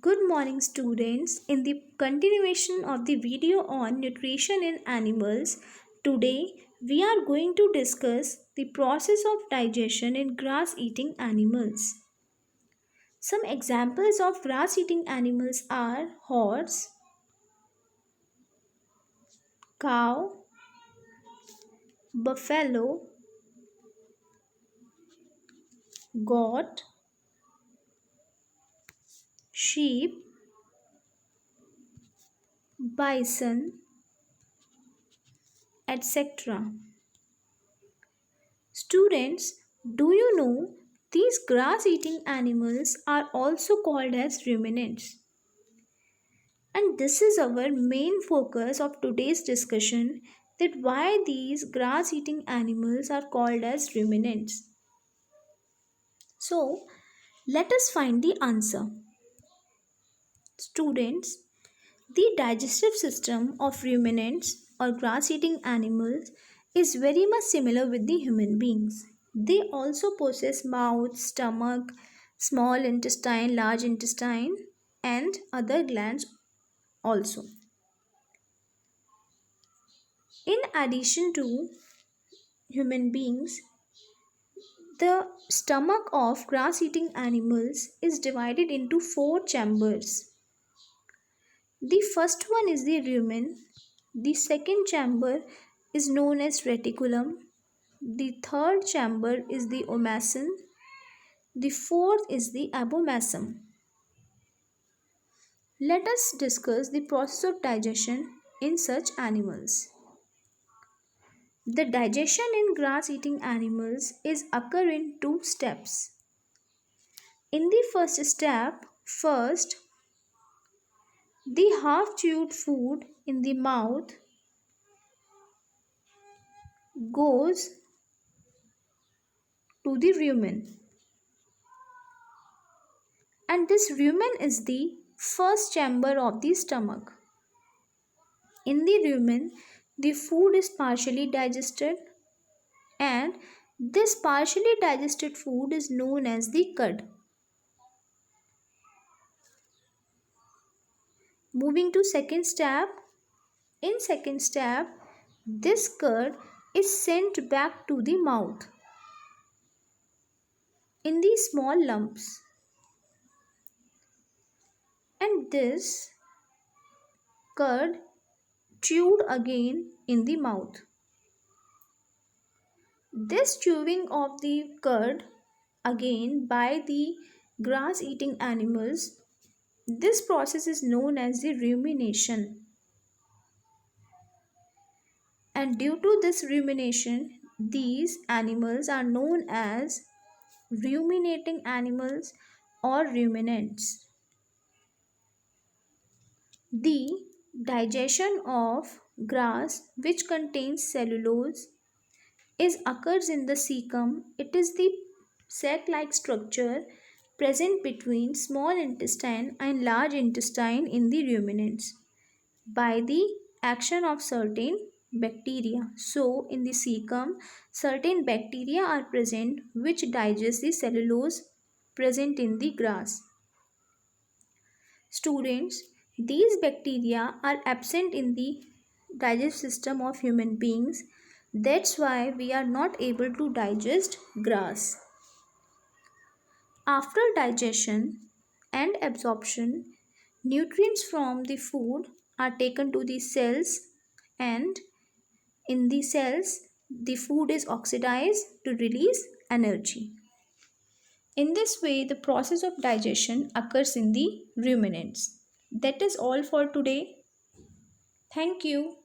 Good morning, students. In the continuation of the video on nutrition in animals, today we are going to discuss the process of digestion in grass eating animals. Some examples of grass eating animals are horse, cow, buffalo, goat, sheep, bison, etc. Students, do you know these grass eating animals are also called as ruminants? And this is our main focus of today's discussion, that why these grass eating animals are called as ruminants. So, let us find the answer. Students, the digestive system of ruminants or grass eating animals is very much similar with the human beings. They also possess mouth, stomach, small intestine, large intestine, and other glands also. In addition to human beings, the stomach of grass eating animals is divided into four chambers. The first one is the rumen, the second chamber is known as reticulum, the third chamber is the omasum, the fourth is the abomasum. Let us discuss the process of digestion in such animals. The digestion in grass eating animals is occur in two steps. In the first step, first the half chewed food in the mouth goes to the rumen, and this rumen is the first chamber of the stomach. In the rumen, the food is partially digested, and this partially digested food is known as the cud. Moving to second step, in second step, this cud is sent back to the mouth in these small lumps, and this cud chewed again in the mouth. This chewing of the cud again by the grass eating animals, this process is known as the rumination. And due to this rumination, these animals are known as ruminating animals or ruminants. The digestion of grass, which contains cellulose, is occurs in the cecum. It is the sac-like structure present between small intestine and large intestine in the ruminants by the action of certain bacteria. So in the cecum, certain bacteria are present which digest the cellulose present in the grass. Students, these bacteria are absent in the digestive system of human beings. That's why we are not able to digest grass. After digestion and absorption, nutrients from the food are taken to the cells, and in the cells, the food is oxidized to release energy. In this way, the process of digestion occurs in the ruminants. That is all for today. Thank you.